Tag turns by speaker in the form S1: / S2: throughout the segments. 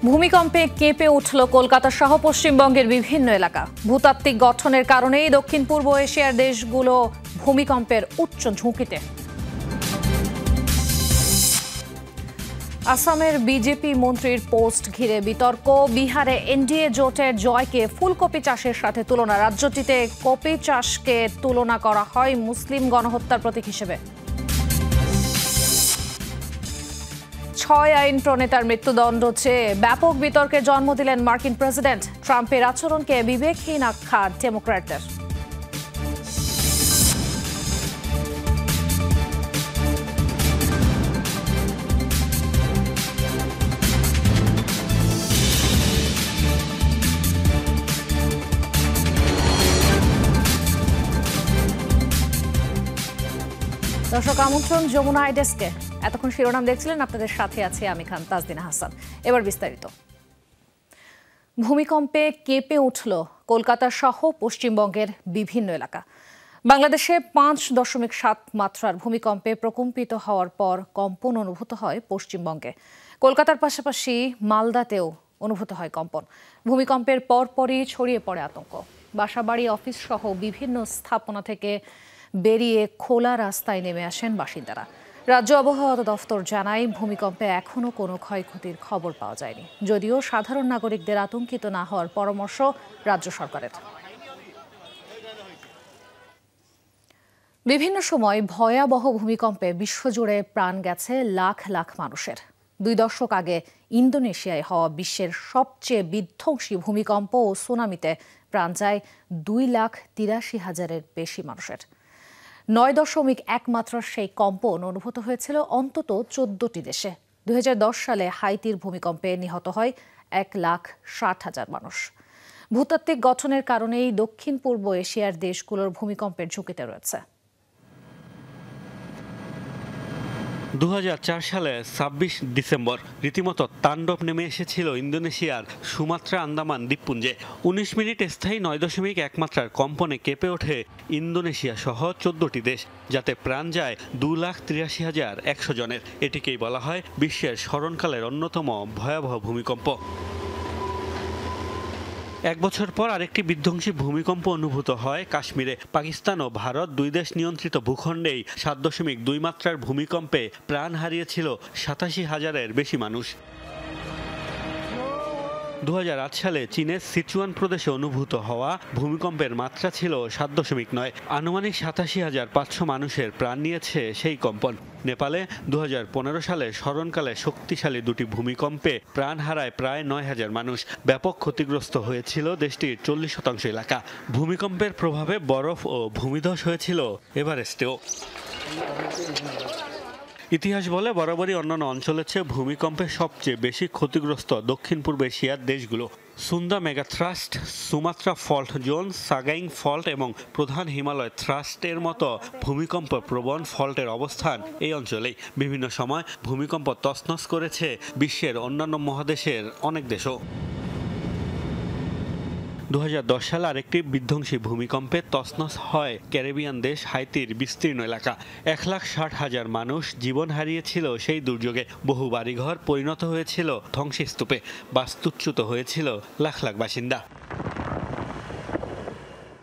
S1: ভূমিকম্পে কেঁপে উঠল কলকাতা সহ পশ্চিমবঙ্গের বিভিন্ন এলাকা। ভূতাত্ত্বিক গঠনের কারণেই দক্ষিণ পূর্ব এশিয়ার দেশগুলো ভূমিকম্পের উচ্চ ঝুঁকিতে। আসামের বিজেপি মন্ত্রীর পোস্ট ঘিরে বিতর্ক। বিহারে এনডিএ জোটের জয়কে ফুলকপি চাষের সাথে তুলনা। রাজ্যটিতে কপি চাষকে তুলনা করা হয় মুসলিম গণহত্যার প্রতীক হিসেবে। 6 আইন প্রণেতার মৃত্যুদণ্ড চেয়ে ব্যাপক বিতর্কের জন্ম দিলেন মার্কিন প্রেসিডেন্ট। ট্রাম্পের আচরণকে বিবেকহীন আখ্যা ডেমোক্র্যাটদের। দর্শক আমন্ত্রণ যমুনা আইডেস্কে। এতক্ষণ শিরোনাম দেখছিলেন, আপনাদের সাথে আছে আমি খান তাজদিনা হাসান। এবার বিস্তারিত। ভূমিকম্পে কেঁপে উঠল কলকাতা সহ পশ্চিমবঙ্গের বিভিন্ন এলাকা। বাংলাদেশে 5.7 মাত্রার ভূমিকম্পে প্রকম্পিত হওয়ার পর কম্পন অনুভূত হয় পশ্চিমবঙ্গে। কলকাতার পাশাপাশি মালদাতেও অনুভূত হয় কম্পন। ভূমিকম্পের পরপরই ছড়িয়ে পড়ে আতঙ্ক। বাসাবাড়ি, অফিস সহ বিভিন্ন স্থাপনা থেকে বেরিয়ে খোলা রাস্তায় নেমে আসেন বাসিন্দারা। রাজ্য আবহাওয়া দফতর জানায়, ভূমিকম্পে এখনও কোনো ক্ষয়ক্ষতির খবর পাওয়া যায়নি, যদিও সাধারণ নাগরিকদের আতঙ্কিত না হওয়ার পরামর্শ রাজ্য সরকারের। বিভিন্ন সময় ভয়াবহ ভূমিকম্পে বিশ্বজুড়ে প্রাণ গেছে লাখ লাখ মানুষের। 2 দশক আগে ইন্দোনেশিয়ায় হওয়া বিশ্বের সবচেয়ে বিধ্বংসী ভূমিকম্প ও সুনামিতে প্রাণ যায় 2,83,000-এর বেশি মানুষের। 9.1 মাত্রার সেই কম্পন অনুভূত হয়েছিল অন্তত 14টি দেশে। 2010 সালে হাইতির ভূমিকম্পে নিহত হয় 1,60,000 মানুষ। ভূতাত্ত্বিক গঠনের কারণেই দক্ষিণ পূর্ব এশিয়ার দেশগুলোর ভূমিকম্পের ঝুঁকিতে রয়েছে।
S2: 2004 সালে 26 ডিসেম্বর রীতিমতো তাণ্ডব নেমে এসেছিল ইন্দোনেশিয়ার সুমাত্রা আন্দামান দ্বীপপুঞ্জে। 19 মিনিট স্থায়ী 9.1 মাত্রার কম্পনে কেঁপে ওঠে ইন্দোনেশিয়া সহ 14টি দেশ, যাতে প্রাণ যায় 2,83,100 জনের। এটিকেই বলা হয় বিশ্বের স্মরণকালের অন্যতম ভয়াবহ ভূমিকম্প। 1 বছর পর আরেকটি বিধ্বংসী ভূমিকম্প অনুভূত হয় কাশ্মীরে। পাকিস্তান ও ভারত 2 দেশ নিয়ন্ত্রিত ভূখণ্ডেই 7.2 মাত্রার ভূমিকম্পে প্রাণ হারিয়েছিল 87,000-এর বেশি মানুষ। 2008 সালে চীনের সিচুয়ান প্রদেশে অনুভূত হওয়া ভূমিকম্পের মাত্রা ছিল 7.9। আনুমানিক 87,500 মানুষের প্রাণ নিয়েছে সেই কম্পন। নেপালে 2015 সালে স্মরণকালে শক্তিশালী 2টি ভূমিকম্পে প্রাণ হারায় প্রায় 9,000 মানুষ। ব্যাপক ক্ষতিগ্রস্ত হয়েছিল দেশটির 40% এলাকা। ভূমিকম্পের প্রভাবে বরফ ও ভূমিধস হয়েছিল এভারেস্টেও। ইতিহাস বলে বরাবরই অন্যান্য অঞ্চলের চেয়ে ভূমিকম্পে সবচেয়ে বেশি ক্ষতিগ্রস্ত দক্ষিণ পূর্ব এশিয়ার দেশগুলো। Sunda megathrust, Sumatra fault zone, Sagaing fault এবং প্রধান হিমালয় থ্রাস্টের মতো ভূমিকম্প প্রবণ ফল্টের অবস্থান এই অঞ্চলেই। বিভিন্ন সময় ভূমিকম্প তছনছ করেছে বিশ্বের অন্যান্য মহাদেশের অনেক দেশও। 2010 সালে আরেকটি বিধ্বংসী ভূমিকম্পে তছনছ হয় ক্যারিবিয়ান দেশ হাইতির বিস্তীর্ণ এলাকা। 1,60,000 মানুষ জীবন হারিয়েছিল সেই দুর্যোগে। বহু বাড়িঘর পরিণত হয়েছিল ধ্বংসস্তূপে, বাস্তুচ্যুত হয়েছিল লাখ লাখ বাসিন্দা।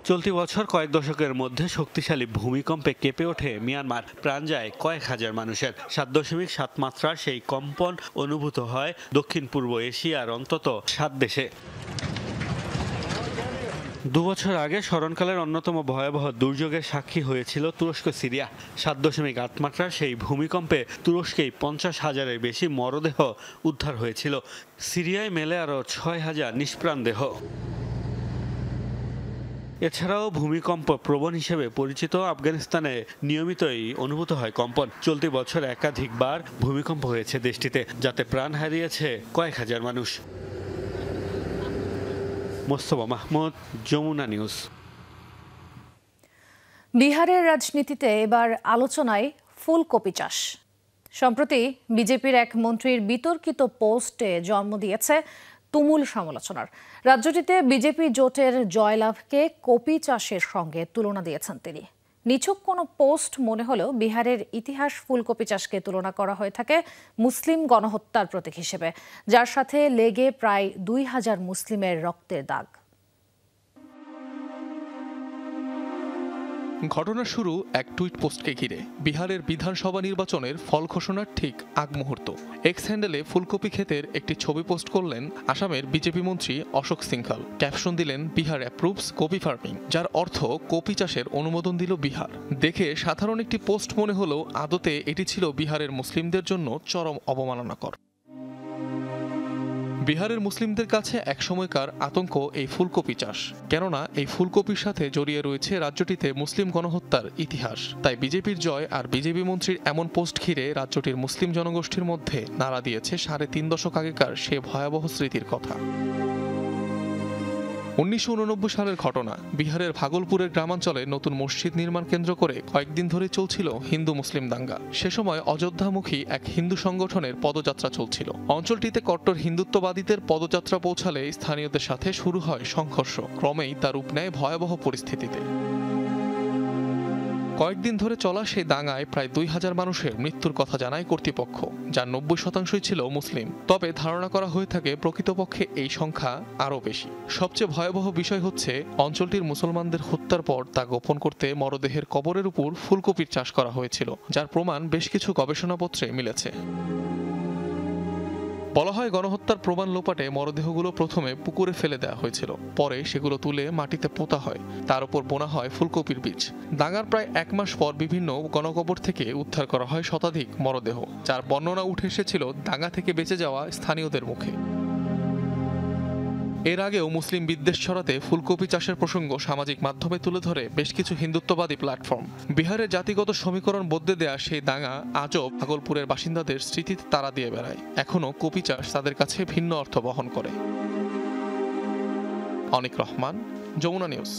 S2: চলতি বছর কয়েক দশকের মধ্যে শক্তিশালী ভূমিকম্পে কেঁপে ওঠে মিয়ানমার। প্রাণ যায় কয়েক হাজার মানুষের। 7.7 মাত্রার সেই কম্পন অনুভূত হয় দক্ষিণ পূর্ব এশিয়ার অন্তত 7 দেশে। 2 বছর আগে স্মরণকালের অন্যতম ভয়াবহ দুর্যোগের সাক্ষী হয়েছিল তুরস্ক, সিরিয়া। 7.8 মাত্রার সেই ভূমিকম্পে তুরস্কেই 50,000-এর বেশি মরদেহ উদ্ধার হয়েছিল। সিরিয়ায় মেলে আরও 6,000 নিষ্প্রাণ দেহ। এছাড়াও ভূমিকম্প প্রবণ হিসেবে পরিচিত আফগানিস্তানে নিয়মিতই অনুভূত হয় কম্পন। চলতি বছর একাধিকবার ভূমিকম্প হয়েছে দেশটিতে, যাতে প্রাণ হারিয়েছে কয়েক হাজার মানুষ। মোস্তফা মাহমুদ, যমুনা নিউজ।
S1: বিহারের রাজনীতিতে এবার আলোচনায় ফুলকপি চাষ। সম্প্রতি বিজেপির এক মন্ত্রীর বিতর্কিত পোস্টে জন্ম দিয়েছে তুমুল সমালোচনার। রাজ্যটিতে বিজেপি জোটের জয়লাভকে কপি চাষের সঙ্গে তুলনা দিয়েছেন তিনি। নিছক কোনো পোস্ট মনে হলেও বিহারের ইতিহাস ফুলকপি চাষকে তুলনা করা হয়ে থাকে মুসলিম গণহত্যার প্রতীক হিসেবে, যার সাথে লেগে প্রায় ২,০০০ মুসলিমের রক্তের দাগ।
S3: ঘটনার শুরু এক টুইট পোস্টকে ঘিরে। বিহারের বিধানসভা নির্বাচনের ফল ঘোষণার ঠিক আগ মুহূর্ত। এক্স হ্যান্ডেলে ফুলকপি ক্ষেতের একটি ছবি পোস্ট করলেন আসামের বিজেপি মন্ত্রী অশোক সিংঘল। ক্যাপশন দিলেন বিহার অ্যাপ্রুভস কপি ফার্মিং, যার অর্থ কপি চাষের অনুমোদন দিল বিহার। দেখে সাধারণ একটি পোস্ট মনে হলেও আদতে এটি ছিল বিহারের মুসলিমদের জন্য চরম অবমাননাকর। বিহারের মুসলিমদের কাছে একসময়কার আতঙ্ক এই ফুলকপি চাষ, কেননা এই ফুলকপির সাথে জড়িয়ে রয়েছে রাজ্যটিতে মুসলিম গণহত্যার ইতিহাস। তাই বিজেপির জয় আর বিজেপি মন্ত্রীর এমন পোস্ট ঘিরে রাজ্যটির মুসলিম জনগোষ্ঠীর মধ্যে নাড়া দিয়েছে ৩.৫ দশক আগেকার সে ভয়াবহ স্মৃতির কথা। ১৯৮৯ সালের ঘটনা। বিহারের ভাগলপুরের গ্রামাঞ্চলে নতুন মসজিদ নির্মাণ কেন্দ্র করে কয়েকদিন ধরে চলছিল হিন্দু মুসলিম দাঙ্গা। সে সময় অযোধ্যামুখী এক হিন্দু সংগঠনের পদযাত্রা চলছিল। অঞ্চলটিতে কট্টর হিন্দুত্ববাদীদের পদযাত্রা পৌঁছালে স্থানীয়দের সাথে শুরু হয় সংঘর্ষ। ক্রমেই তা রূপ নেয় ভয়াবহ পরিস্থিতিতে। কয়েকদিন ধরে চলা সেই দাঙ্গায় প্রায় ২,০০০ মানুষের মৃত্যুর কথা জানায় কর্তৃপক্ষ, যার ৯০% ছিল মুসলিম। তবে ধারণা করা হয়ে থাকে প্রকৃতপক্ষে এই সংখ্যা আরও বেশি। সবচেয়ে ভয়াবহ বিষয় হচ্ছে অঞ্চলটির মুসলমানদের হত্যার পর তা গোপন করতে মরদেহের কবরের উপর ফুলকপির চাষ করা হয়েছিল, যার প্রমাণ বেশ কিছু গবেষণাপত্রে মিলেছে। বলা হয় গণহত্যার প্রমাণ লোপাটে মরদেহগুলো প্রথমে পুকুরে ফেলে দেওয়া হয়েছিল, পরে সেগুলো তুলে মাটিতে পোতা হয়, তার উপর বোনা হয় ফুলকপির বীজ। দাঙ্গার প্রায় ১ মাস পর বিভিন্ন গণকবর থেকে উদ্ধার করা হয় শতাধিক মরদেহ, যার বর্ণনা উঠে এসেছিল দাঙ্গা থেকে বেঁচে যাওয়া স্থানীয়দের মুখে। এর আগেও মুসলিম বিদ্বেষ ছড়াতে ফুলকপি চাষের প্রসঙ্গ সামাজিক মাধ্যমে তুলে ধরে বেশ কিছু হিন্দুত্ববাদী প্ল্যাটফর্ম। বিহারের জাতিগত সমীকরণ বদলে দেয়া সেই দাঙ্গা আজও ভাগলপুরের বাসিন্দাদের স্মৃতিতে তাড়া দিয়ে বেড়ায়। এখনও কপি চাষ তাদের কাছে ভিন্ন অর্থ বহন করে। অনিক রহমান, যমুনা নিউজ।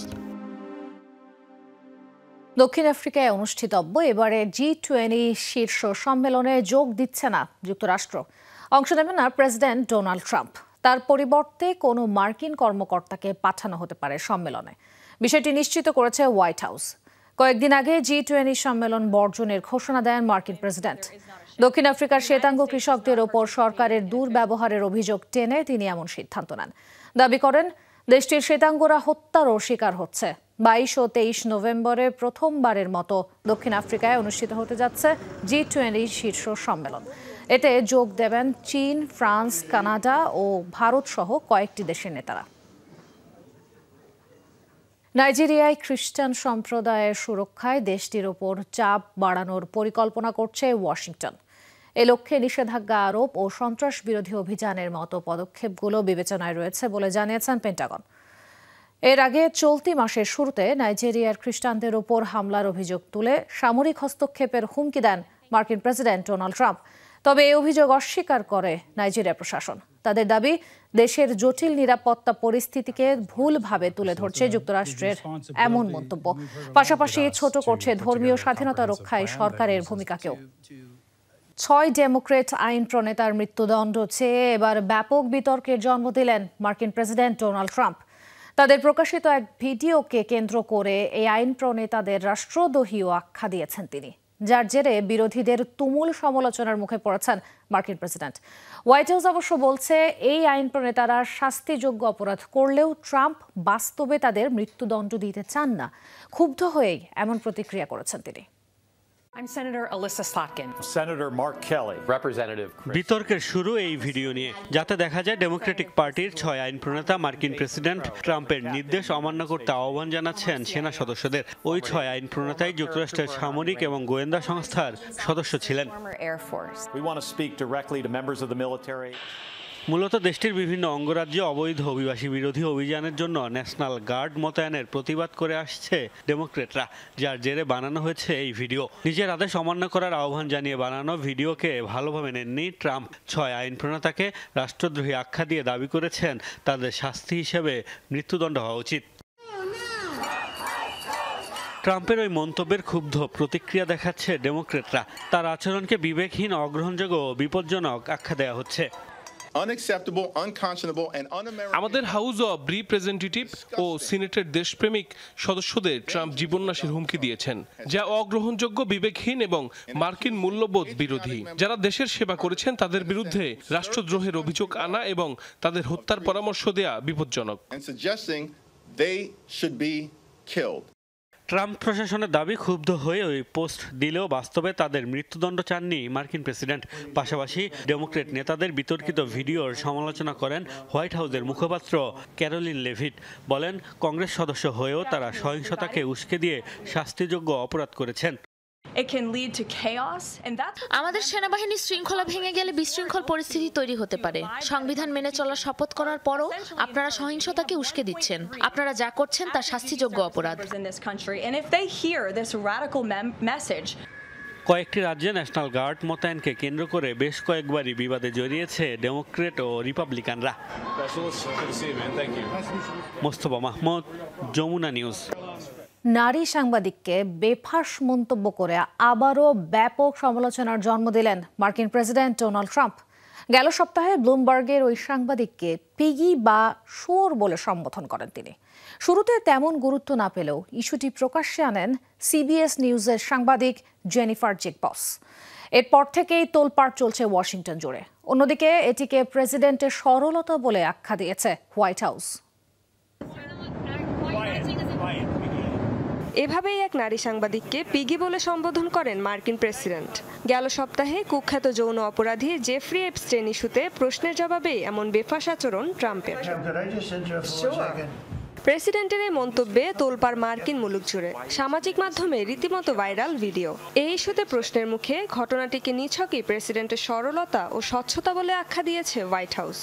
S1: দক্ষিণ আফ্রিকায় অনুষ্ঠিতব্য এবারে G20 শীর্ষ সম্মেলনে যোগ দিচ্ছে না যুক্তরাষ্ট্র। অংশ নেবেন না প্রেসিডেন্ট ডোনাল্ড ট্রাম্প। তার পরিবর্তে কোনো মার্কিন কর্মকর্তাকে পাঠানো হতে পারে সম্মেলনে। বিষয়টি নিশ্চিত করেছে হোয়াইট হাউস। কয়েকদিন আগে G20 সম্মেলন বর্জনের ঘোষণা দেন মার্কিন প্রেসিডেন্ট। দক্ষিণ আফ্রিকার শ্বেতাঙ্গ কৃষকদের ওপর সরকারের দুর্ব্যবহারের অভিযোগ টেনে তিনি এমন সিদ্ধান্ত নেন। দাবি করেন দেশটির শ্বেতাঙ্গরা হত্যারও শিকার হচ্ছে। ২২ ও ২৩ নভেম্বরে প্রথমবারের মতো দক্ষিণ আফ্রিকায় অনুষ্ঠিত হতে যাচ্ছে G20 শীর্ষ সম্মেলন। এতে যোগ দেবেন চীন, ফ্রান্স, কানাডা ও ভারত সহ কয়েকটি দেশের নেতারা। নাইজেরিয়ায় খ্রিস্টান সম্প্রদায়ের সুরক্ষায় দেশটির ওপর চাপ বাড়ানোর পরিকল্পনা করছে ওয়াশিংটন। এ লক্ষ্যে নিষেধাজ্ঞা আরোপ ও সন্ত্রাস বিরোধী অভিযানের মতো পদক্ষেপগুলো বিবেচনায় রয়েছে বলে জানিয়েছেন পেন্টাগন। এর আগে চলতি মাসের শুরুতে নাইজেরিয়ার খ্রিস্টানদের ওপর হামলার অভিযোগ তুলে সামরিক হস্তক্ষেপের হুমকি দেন মার্কিন প্রেসিডেন্ট ডোনাল্ড ট্রাম্প। তবে এই অভিযোগ অস্বীকার করে নাইজেরিয়া প্রশাসন। তাদের দাবি, দেশের জটিল নিরাপত্তা পরিস্থিতিকে ভুলভাবে তুলে ধরছে যুক্তরাষ্ট্রের এমন মন্তব্য। পাশাপাশি ছোট করছে ধর্মীয় স্বাধীনতা রক্ষায় সরকারের ভূমিকাকেও। ৬ ডেমোক্রেট আইন প্রণেতার মৃত্যুদণ্ড চেয়ে এবার ব্যাপক বিতর্কের জন্ম দিলেন মার্কিন প্রেসিডেন্ট ডোনাল্ড ট্রাম্প। তাদের প্রকাশিত এক ভিডিওকে কেন্দ্র করে এই আইন প্রণেতাদের রাষ্ট্রদ্রোহীও আখ্যা দিয়েছেন তিনি, যার জেরে বিরোধীদের তুমুল সমালোচনার মুখে পড়েছেন মার্কিন প্রেসিডেন্ট। হোয়াইট হাউস অবশ্য বলছে এই আইন প্রণেতারা শাস্তিযোগ্য অপরাধ করলেও ট্রাম্প বাস্তবে তাদের মৃত্যুদণ্ড দিতে চান না। ক্ষুব্ধ হয়েই এমন প্রতিক্রিয়া করেছেন তিনি।
S4: I'm Senator Alyssa Slotkin.
S5: Senator Mark Kelly. Representative Chris.
S2: বিতর্কের শুরু এই ভিডিও নিয়ে, যাতে দেখা যায় ডেমোক্রেটিক পার্টির ৬ আইন প্রণেতা মার্কিন প্রেসিডেন্ট ট্রাম্পের নির্দেশ অমান্য করতে আহ্বান জানাচ্ছেন সেনা সদস্যদের। ওই ৬ আইন প্রণেতাই যুক্তরাষ্ট্রের সামরিক এবং গোয়েন্দা সংস্থার সদস্য ছিলেন।
S5: We want to speak directly to members of the military.
S2: মূলত দেশটির বিভিন্ন অঙ্গরাজ্যে অবৈধ অভিবাসী বিরোধী অভিযানের জন্য ন্যাশনাল গার্ড মোতায়েনের প্রতিবাদ করে আসছে ডেমোক্রেটরা, যার জেরে বানানো হয়েছে এই ভিডিও। নিজের আদেশ অমান্য করার আহ্বান জানিয়ে বানানো ভিডিওকে ভালোভাবে নেননি ট্রাম্প। ৬ আইন প্রণেতাকে রাষ্ট্রদ্রোহী আখ্যা দিয়ে দাবি করেছেন তাদের শাস্তি হিসেবে মৃত্যুদণ্ড হওয়া উচিত। ট্রাম্পের ওই মন্তব্যের ক্ষুব্ধ প্রতিক্রিয়া দেখাচ্ছে ডেমোক্রেটরা। তার আচরণকে বিবেকহীন, অগ্রহণযোগ্য ও বিপজ্জনক আখ্যা দেওয়া হচ্ছে।
S6: unacceptable, unconscionable and un-American.
S7: আমাদের হাউস অব রিপ্রেজেন্টেটিভ ও সিনেটের দেশপ্রেমিক সদস্যদের ট্রাম্প জীবননাশের হুমকি দিয়েছেন, যা অগ্রহণযোগ্য, বিবেকহীন এবং মার্কিন মূল্যবোধ বিরোধী। যারা দেশের সেবা করেছেন তাদের বিরুদ্ধে রাষ্ট্রদ্রোহের অভিযোগ আনা এবং তাদের হত্যার পরামর্শ দেয়া বিপজ্জনক।
S6: And suggesting they should be killed.
S2: Trump প্রশাসনের দাবি ক্ষুব্ধ হয়ে ওই পোস্ট দিলেও বাস্তবে তাদের মৃত্যুদণ্ড চাননি মার্কিন প্রেসিডেন্ট। পাশাপাশি ডেমোক্রেট নেতাদের বিতর্কিত ভিডিওর সমালোচনা করেন হোয়াইট হাউসের মুখপাত্র ক্যারোলিন লেভিট। বলেন, কংগ্রেস সদস্য হয়েও তারা সহিংসতাকে উস্কে দিয়ে শাস্তিযোগ্য অপরাধ করেছেন।
S8: আমাদের সেনাবাহিনী শৃঙ্খলা ভেঙে গেলে বিশৃঙ্খল পরিস্থিতি তৈরি হতে পারে। সংবিধান মেনে চলার শপথ করার পরও আপনারা সহিংসতাকে উস্কে দিচ্ছেন। আপনারা যা করছেন তা শাস্তিযোগ্য অপরাধ।
S2: কয়েকটি রাজ্যে ন্যাশনাল গার্ড মোতায়েনকে কেন্দ্র করে বেশ কয়েকবারই বিবাদে জড়িয়েছে ডেমোক্রেট ও রিপাবলিকানরা। মোস্তফা মাহমুদ, যমুনা নিউজ।
S1: নারী সাংবাদিককে বেফাঁস মন্তব্য করে আবারও ব্যাপক সমালোচনার জন্ম দিলেন মার্কিন প্রেসিডেন্ট ডোনাল্ড ট্রাম্প। গেল সপ্তাহে ব্লুমবার্গের ওই সাংবাদিককে পিগি বা শুয়োর বলে সম্বোধন করেন তিনি। শুরুতে তেমন গুরুত্ব না পেলেও ইস্যুটি প্রকাশ্যে আনেন সিবিএস নিউজের সাংবাদিক জেনিফার জেকবস। এরপর থেকেই তোলপাড় চলছে ওয়াশিংটন জুড়ে। অন্যদিকে এটিকে প্রেসিডেন্টের সরলতা বলে আখ্যা দিয়েছে হোয়াইট হাউস।
S9: এভাবেই এক নারী সাংবাদিককে পিগি বলে সম্বোধন করেন মার্কিন প্রেসিডেন্ট। গেল সপ্তাহে কুখ্যাত যৌন অপরাধী জেফ্রি এপস্টেইন ইস্যুতে প্রশ্নের জবাবে এমন বেফাঁস আচরণ ট্রাম্পের। প্রেসিডেন্টের এই মন্তব্যে তোলপাড় মার্কিন মুলুক জুড়ে। সামাজিক মাধ্যমে রীতিমতো ভাইরাল ভিডিও। এই ইস্যুতে প্রশ্নের মুখে ঘটনাটিকে নিছকই প্রেসিডেন্টের সরলতা ও স্বচ্ছতা বলে আখ্যা দিয়েছে হোয়াইট হাউস।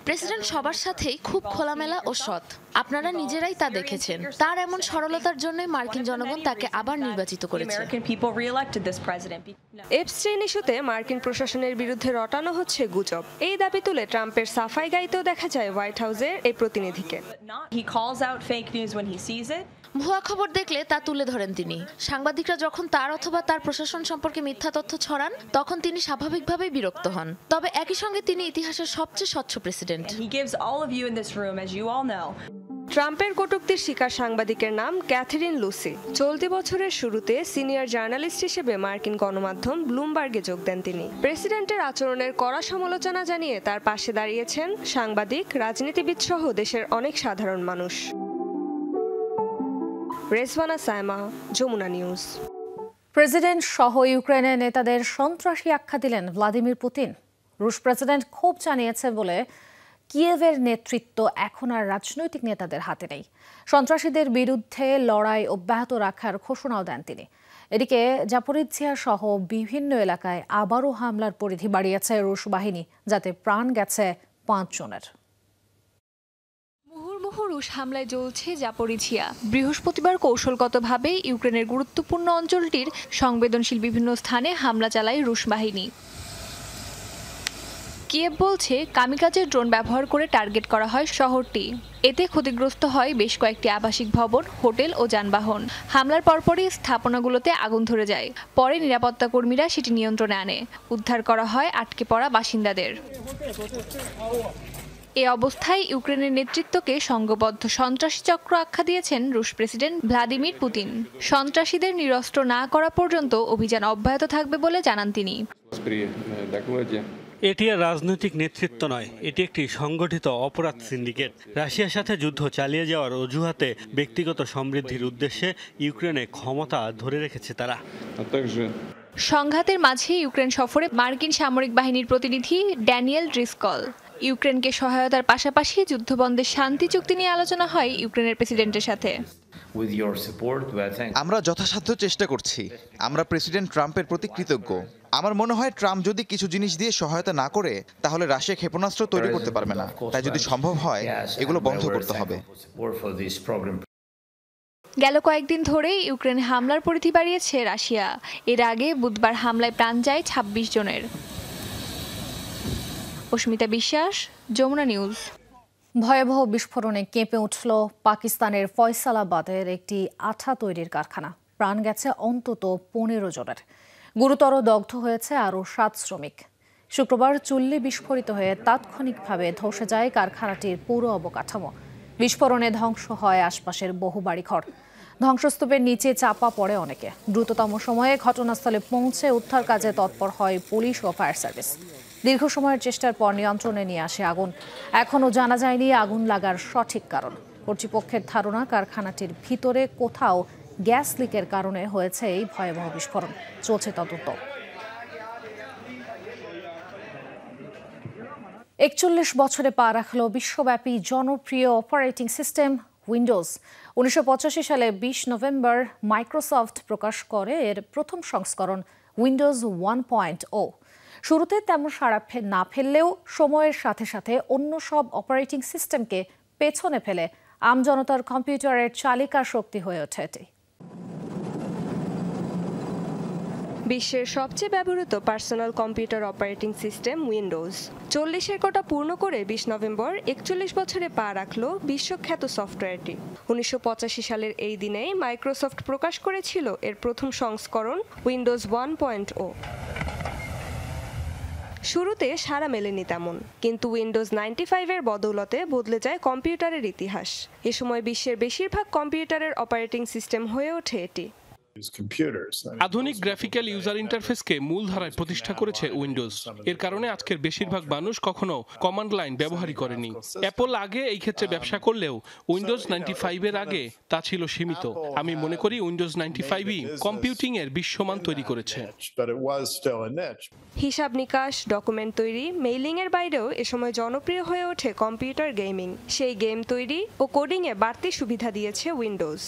S8: প্রেসিডেন্ট সবার সাথেই খুব খোলামেলা ও সৎ। আপনারা নিজেরাই তা দেখেছেন। তার এমন সরলতার জন্যই মার্কিন জনগণ তাকে আবার নির্বাচিত করেছে।
S9: এপস্টেইন ইস্যুতে মার্কিন প্রশাসনের বিরুদ্ধে রটানো হচ্ছে গুজব। এই দাবি তুলে ট্রাম্পের সাফাই গাইতেও দেখা যায় হোয়াইট হাউসের এই প্রতিনিধিকে।
S8: ভুয়া খবর দেখলে তা তুলে ধরেন তিনি। সাংবাদিকরা যখন তার অথবা তার প্রশাসন সম্পর্কে মিথ্যা তথ্য ছড়ান তখন তিনি স্বাভাবিকভাবেই বিরক্ত হন। তবে একই সঙ্গে তিনি ইতিহাসের সবচেয়ে স্বচ্ছ প্রেসিডেন্ট।
S9: ট্রাম্পের কটূক্তির শিকার সাংবাদিকের নাম ক্যাথরিন লুসি। চলতি বছরের শুরুতে সিনিয়র জার্নালিস্ট হিসেবে মার্কিন গণমাধ্যম ব্লুমবার্গে যোগ দেন তিনি। প্রেসিডেন্টের আচরণের কড়া সমালোচনা জানিয়ে তার পাশে দাঁড়িয়েছেন সাংবাদিক, রাজনীতিবিদ সহ দেশের অনেক সাধারণ মানুষ। রেজওয়ানা সায়মা, যমুনা নিউজ।
S1: প্রেসিডেন্ট সহ ইউক্রেনের নেতাদের সন্ত্রাসী আখ্যা দিলেন ভ্লাদিমির পুতিন। রুশ প্রেসিডেন্ট ক্ষোভ জানিয়েছে বলে কিয়েভের নেতৃত্ব এখন আর রাজনৈতিক নেতাদের হাতে নেই। সন্ত্রাসীদের বিরুদ্ধে লড়াই অব্যাহত রাখার ঘোষণাও দেন তিনি। এদিকে জাপোরিজ্জিয়া সহ বিভিন্ন এলাকায় আবারও হামলার পরিধি বাড়িয়েছে রুশ বাহিনী, যাতে প্রাণ গেছে 5 জনের।
S10: মুহুর্মুহু রুশ হামলায় জ্বলছে জাপোরিঝিয়া। বৃহস্পতিবার কৌশলগতভাবে ইউক্রেনের গুরুত্বপূর্ণ অঞ্চলটির সংবেদনশীল বিভিন্ন স্থানে হামলা চালায় রুশ বাহিনী। কিয়েভ বলছে কামিকাজের ড্রোন ব্যবহার করে টার্গেট করা হয় শহরটি। এতে ক্ষতিগ্রস্ত হয় বেশ কয়েকটি আবাসিক ভবন, হোটেল ও যানবাহন। হামলার পরপরই স্থাপনাগুলোতে আগুন ধরে যায়। পরে নিরাপত্তা কর্মীরা সেটি নিয়ন্ত্রণে আনে। উদ্ধার করা হয় আটকে পড়া বাসিন্দাদের। এ অবস্থায় ইউক্রেনের নেতৃত্বকে সংঘবদ্ধ সন্ত্রাসী চক্র আখ্যা দিয়েছেন রুশ প্রেসিডেন্ট ভ্লাদিমির পুতিন। সন্ত্রাসীদের নিরস্ত্র না করা পর্যন্ত অভিযান অব্যাহত থাকবে বলে জানান তিনি।
S2: এটি আর রাজনৈতিক নেতৃত্ব নয়, এটি একটি সংগঠিত অপরাধ সিন্ডিকেট। রাশিয়ার সাথে যুদ্ধ চালিয়ে যাওয়ার অজুহাতে ব্যক্তিগত সমৃদ্ধির উদ্দেশ্যে ইউক্রেনে ক্ষমতা ধরে রেখেছে তারা।
S10: সংঘাতের মাঝে ইউক্রেন সফরে মার্কিন সামরিক বাহিনীর প্রতিনিধি ড্যানিয়েল ড্রিসকল। ইউক্রেনকে সহায়তার পাশাপাশি যুদ্ধবন্ধের শান্তি চুক্তি নিয়ে আলোচনা হয় ইউক্রেনের প্রেসিডেন্টের সাথে।
S11: আমরা যথাসাধ্য চেষ্টা করছি। আমরা প্রেসিডেন্ট ট্রাম্পের প্রতি কৃতজ্ঞ। আমার মনে হয় ট্রাম্প যদি কিছু জিনিস দিয়ে সহায়তা না করে তাহলে রাশিয়া ক্ষেপণাস্ত্র তৈরি করতে পারবে না। তাই যদি সম্ভব হয় এগুলো বন্ধ করতে হবে।
S10: গেল কয়েকদিন ধরেই ইউক্রেনে হামলার পরিধি বাড়িয়েছে রাশিয়া। এর আগে বুধবার হামলায় প্রাণ যায় 26 জনের। অস্মিতা বিশ্বাস, যমুনা নিউজ।
S1: ভয়াবহ বিস্ফোরণে কেঁপে উঠল পাকিস্তানের ফয়সালাবাদের একটি আঠা তৈরির কারখানা। প্রাণ গেছে অন্তত 15 জনের। গুরুতর দগ্ধ হয়েছে আরও 7 শ্রমিক। শুক্রবার চুল্লি বিস্ফোরিত হয়ে তাৎক্ষণিকভাবে ধসে যায় কারখানাটির পুরো অবকাঠামো। বিস্ফোরণে ধ্বংস হয় আশপাশের বহু বাড়িঘর। ধ্বংসস্তূপের নিচে চাপা পড়ে অনেকে। দ্রুততম সময়ে ঘটনাস্থলে পৌঁছে উদ্ধার কাজে তৎপর হয় পুলিশ ও ফায়ার সার্ভিস। দীর্ঘ সময়ের চেষ্টার পর নিয়ন্ত্রণে নিয়ে আসে আগুন। এখনও জানা যায়নি আগুন লাগার সঠিক কারণ। কর্তৃপক্ষের ধারণা কারখানাটির ভিতরে কোথাও গ্যাস লিকের কারণে হয়েছে এই ভয়াবহ বিস্ফোরণ। চলছে তদন্ত। 41 বছরে পা রাখল বিশ্বব্যাপী জনপ্রিয় অপারেটিং সিস্টেম উইন্ডোজ। 1985 সালে 20 নভেম্বর মাইক্রোসফট প্রকাশ করে এর প্রথম সংস্করণ উইন্ডোজ 1.0। শুরুতে তেমন সাড়া না ফেললেও সময়ের সাথে সাথে অন্য সব অপারেটিং সিস্টেমকে পেছনে ফেলে আমজনতার কম্পিউটারের চালিকা শক্তি হয়ে ওঠে এটি।
S9: বিশ্বের সবচেয়ে ব্যবহৃত personal computer operating system Windows 40-এর কোটা পূর্ণ করে 20 নভেম্বর 41 বছরে পা রাখল বিশ্বখ্যাত সফটওয়্যারটি। 1985 সালের এই দিনেই মাইক্রোসফট প্রকাশ করেছিল এর প্রথম সংস্করণ উইন্ডোজ 1.0। শুরুতে সাড়া মেলেনি তেমন, কিন্তু উইন্ডোজ 95-এর বদৌলতে বদলে যায় কম্পিউটারের ইতিহাস। এ সময় বিশ্বের বেশিরভাগ কম্পিউটারের অপারেটিং সিস্টেম হয়ে ওঠে এটি।
S7: আধুনিক গ্রাফিক্যাল ইউজার ইন্টারফেসকে মূলধারায় প্রতিষ্ঠা করেছে উইন্ডোজ। এর কারণে আজকের বেশিরভাগ মানুষ কখনো কমান্ড লাইন ব্যবহারই করেনি। অ্যাপল আগে এই ক্ষেত্রে ব্যবসা করলেও উইন্ডোজ 95-এর আগে তা ছিল সীমিত। আমি মনে করি উইন্ডোজ 95ই কম্পিউটিং এর বিশ্বমান তৈরি করেছে।
S9: হিসাব নিকাশ, ডকুমেন্ট তৈরি, মেইলিং এর বাইরেও এ সময় জনপ্রিয় হয়ে ওঠে কম্পিউটার গেমিং। সেই গেম তৈরি ও কোডিং এ বাড়তি সুবিধা দিয়েছে উইন্ডোজ।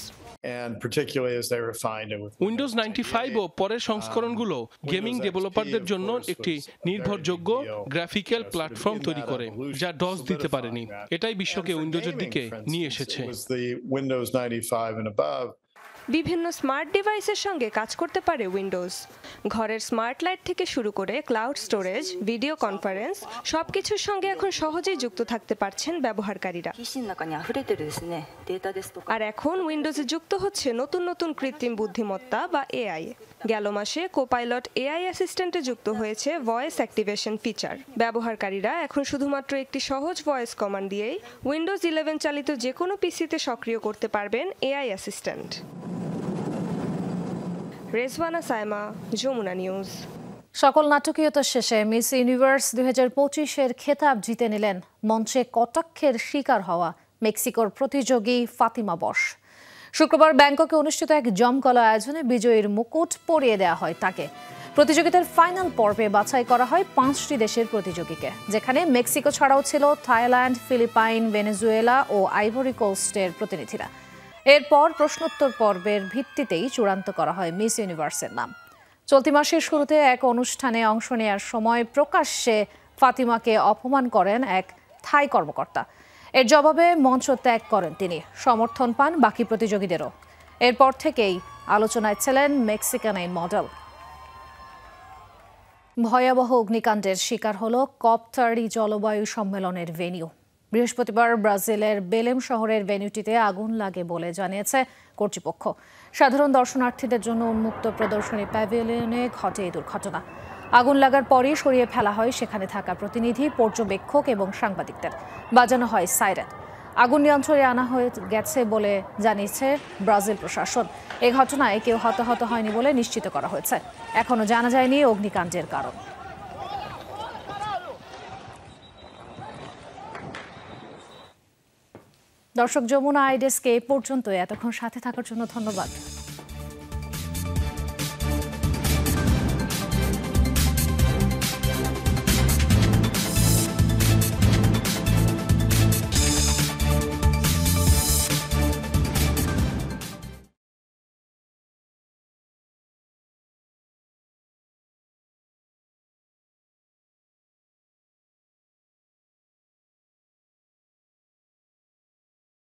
S7: উইন্ডোজ 95 ও পরের সংস্করণগুলো গেমিং ডেভেলপারদের জন্য একটি নির্ভরযোগ্য গ্রাফিক্যাল প্ল্যাটফর্ম তৈরি করে, যা ডস দিতে পারেনি। এটাই বিশ্বকে উইন্ডোজের দিকে নিয়ে এসেছে।
S9: বিভিন্ন স্মার্ট ডিভাইসের সঙ্গে কাজ করতে পারে উইন্ডোজ। ঘরের স্মার্ট লাইট থেকে শুরু করে ক্লাউড স্টোরেজ, ভিডিও কনফারেন্স সবকিছুর সঙ্গে এখন সহজেই যুক্ত থাকতে পারছেন ব্যবহারকারীরা। আর এখন উইন্ডোজে যুক্ত হচ্ছে নতুন নতুন কৃত্রিম বুদ্ধিমত্তা বা এআই। গেল মাসে কোপাইলট এআই অ্যাসিস্ট্যান্টে যুক্ত হয়েছে ভয়েস অ্যাক্টিভেশন ফিচার। ব্যবহারকারীরা এখন শুধুমাত্র একটি সহজ ভয়েস কমান্ড দিয়েই উইন্ডোজ 11 চালিত যে কোনো পিসিতে সক্রিয় করতে পারবেন AI assistant. Rezwana Saima, Jamuna news.
S1: সকল নাটকীয়তার শেষে মিস ইউনিভার্স 2025-এর খেতাব জিতে নিলেন মঞ্চে কটাক্ষের শিকার হওয়া মেক্সিকোর প্রতিযোগী ফাতিমা বশ। শুক্রবার ব্যাংককে অনুষ্ঠিত এক জমকালো আয়োজনে বিজয়ীর মুকুট পরিয়ে দেওয়া হয় তাকে। প্রতিযোগিতার ফাইনাল পর্বে বাছাই করা হয় 5টি দেশের প্রতিযোগীকে, যেখানে মেক্সিকো ছাড়াও ছিল থাইল্যান্ড, ফিলিপাইন, ভেনেজুয়েলা ও আইভরি কোস্টের প্রতিনিধিরা। এরপর প্রশ্নোত্তর পর্বের ভিত্তিতেই চূড়ান্ত করা হয় মিস ইউনিভার্সের নাম। চলতি মাসের শুরুতে এক অনুষ্ঠানে অংশ নেওয়ার সময় প্রকাশ্যে ফাতিমাকে অপমান করেন এক থাই কর্মকর্তা। এর জবাবে মঞ্চ ত্যাগ করেন তিনি। সমর্থন পান বাকি প্রতিযোগীদেরও। এরপর থেকেই আলোচনায় ছিলেন মেক্সিকান এই মডেল। ভয়াবহ অগ্নিকাণ্ডের শিকার হল COP30 জলবায়ু সম্মেলনের ভেন্যু। বৃহস্পতিবার ব্রাজিলের বেলেম শহরের ভেন্যুটিতে আগুন লাগে বলে জানিয়েছে কর্তৃপক্ষ। সাধারণ দর্শনার্থীদের জন্য উন্মুক্ত প্রদর্শনী প্যাভিলিয়নে ঘটে এই দুর্ঘটনা। আগুন লাগার পরই সরিয়ে ফেলা হয় সেখানে থাকা প্রতিনিধি, পর্যবেক্ষক এবং সাংবাদিকদের। বাজানো হয় সাইরেন। আগুন নিয়ন্ত্রণে আনা হয়ে গেছে বলে জানিয়েছে ব্রাজিল প্রশাসন। এই ঘটনায় কেউ হতাহত হয়নি বলে নিশ্চিত করা হয়েছে। এখনো জানা যায়নি অগ্নিকাণ্ডের কারণ। দর্শক, যমুনা আইডেস্কে এ পর্যন্ত। এতক্ষণ সাথে থাকার জন্য ধন্যবাদ।